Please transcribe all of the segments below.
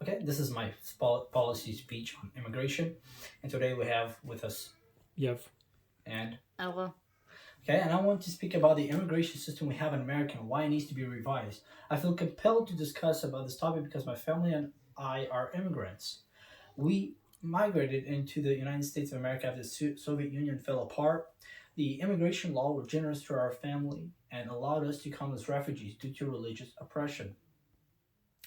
Okay, this is my policy speech on immigration, and today we have with us Yev. and Hello. okay, and I want to speak about the immigration system we have in America and why it needs to be revised. I feel compelled to discuss about this topic because my family and I are immigrants. We migrated into the United States of America after the Soviet Union fell apart. The immigration law were generous to our family and allowed us to come as refugees due to religious oppression.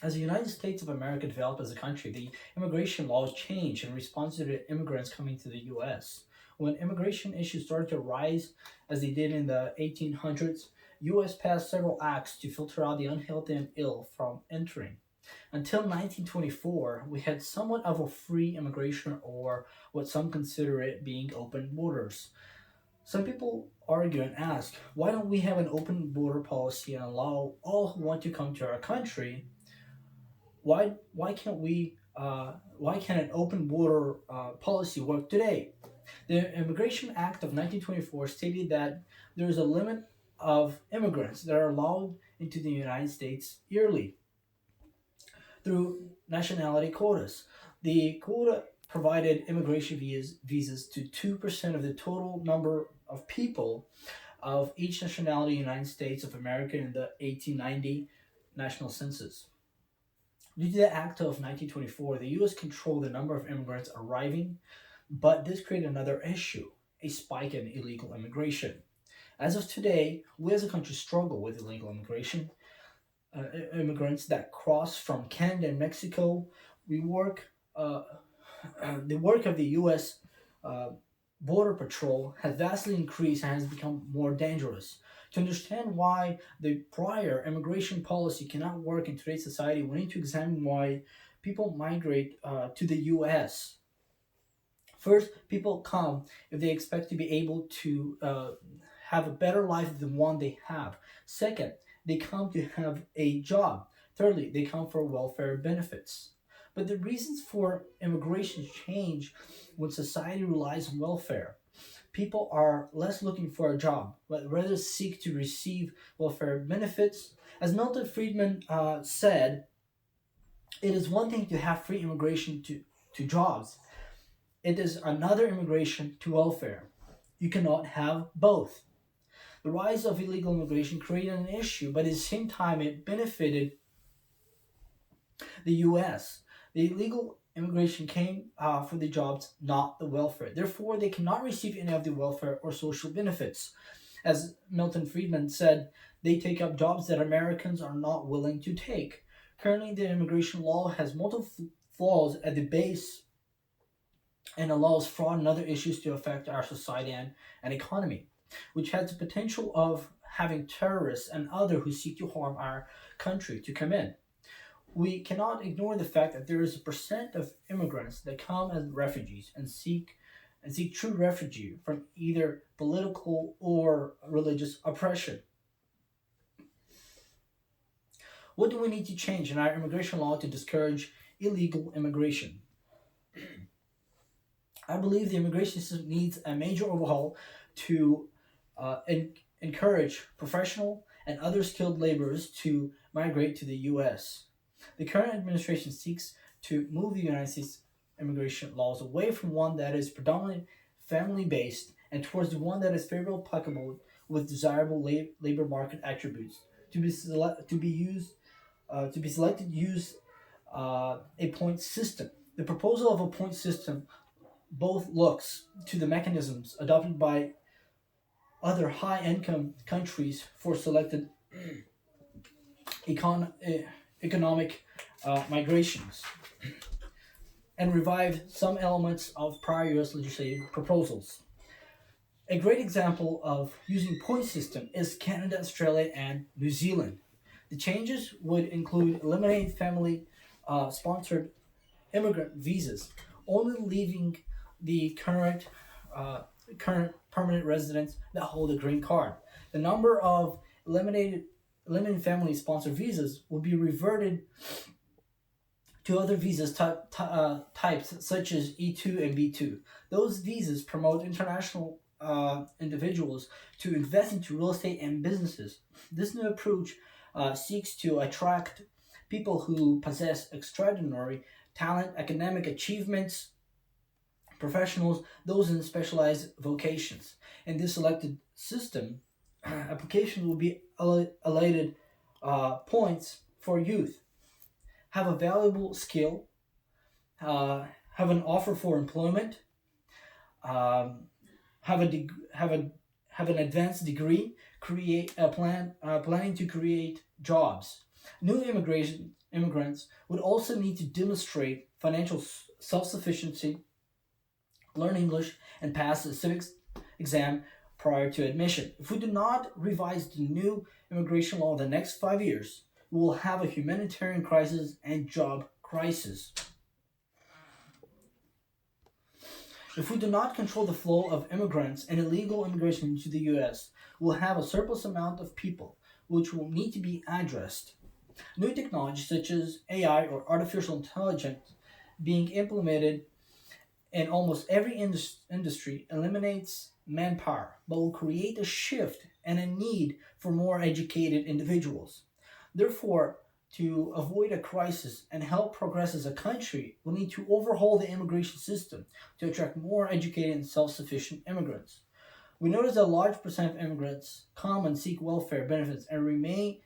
As the United States of America developed as a country, the immigration laws changed in response to the immigrants coming to the U.S. When immigration issues started to rise, as they did in the 1800s, U.S. passed several acts to filter out the unhealthy and ill from entering. Until 1924, we had somewhat of a free immigration, or what some consider it being open borders. Some people argue and ask, why don't we have an open border policy and allow all who want to come to our country? Why can't an open border policy work today? The Immigration Act of 1924 stated that there is a limit of immigrants that are allowed into the United States yearly through nationality quotas. The quota provided immigration visas to 2% of the total number of people of each nationality in the United States of America in the 1890 national census. Due to the Act of 1924, the U.S. controlled the number of immigrants arriving, but this created another issue, a spike in illegal immigration. As of today, we as a country struggle with illegal immigration. Immigrants that cross from Canada and Mexico, we work, the work of the U.S. Uh, Border Patrol has vastly increased and has become more dangerous. To understand why the prior immigration policy cannot work in today's society, we need to examine why people migrate to the U.S. First, people come if they expect to be able to have a better life than one they have. Second, they come to have a job. Thirdly, they come for welfare benefits. But the reasons for immigration change when society relies on welfare. People are less looking for a job, but rather seek to receive welfare benefits. As Milton Friedman said, it is one thing to have free immigration to jobs, it is another immigration to welfare. You cannot have both. The rise of illegal immigration created an issue, but at the same time, it benefited the U.S. The illegal immigration came for the jobs, not the welfare. Therefore, they cannot receive any of the welfare or social benefits. As Milton Friedman said, they take up jobs that Americans are not willing to take. Currently, the immigration law has multiple flaws at the base and allows fraud and other issues to affect our society and economy, which has the potential of having terrorists and other who seek to harm our country to come in. We cannot ignore the fact that there is a percent of immigrants that come as refugees and seek true refugee from either political or religious oppression. What do we need to change in our immigration law to discourage illegal immigration? I believe the immigration system needs a major overhaul to encourage professional and other skilled laborers to migrate to the U.S. The current administration seeks to move the United States immigration laws away from one that is predominantly family based and towards the one that is favorable applicable with desirable labor market attributes to be selected use a point system. The proposal of a point system both looks to the mechanisms adopted by other high income countries for selected econ- eh, economic migrations and revive some elements of prior US legislative proposals. A great example of using point system is Canada, Australia, and New Zealand. The changes would include eliminating family sponsored immigrant visas, only leaving the uh, current permanent residents that hold a green card. The number of eliminated eliminating family sponsored visas will be reverted to other types such as E2 and B2. Those visas promote international individuals to invest into real estate and businesses. This new approach seeks to attract people who possess extraordinary talent, academic achievements, professionals, those in specialized vocations. In this selected system, applications will be allocated points for youth, have a valuable skill, uh, have an offer for employment, um, have a have an advanced degree, create a planning to create jobs. New immigration immigrants would also need to demonstrate financial self sufficiency, learn English, and pass a civics exam prior to admission. If we do not revise the new immigration law in the next 5 years, we will have a humanitarian crisis and job crisis. If we do not control the flow of immigrants and illegal immigration into the US, we'll have a surplus amount of people, which will need to be addressed. New technologies such as AI or artificial intelligence being implemented in almost every industry eliminates manpower, but will create a shift and a need for more educated individuals. Therefore, to avoid a crisis and help progress as a country, we need to overhaul the immigration system to attract more educated and self sufficient immigrants. We notice that a large percent of immigrants come and seek welfare benefits and remain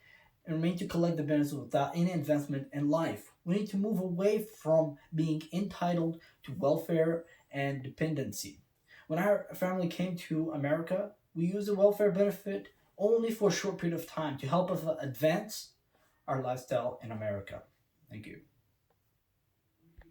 to collect the benefits without any advancement in life. We need to move away from being entitled to welfare and dependency. When our family came to America, we used the welfare benefit only for a short period of time to help us advance our lifestyle in America. Thank you.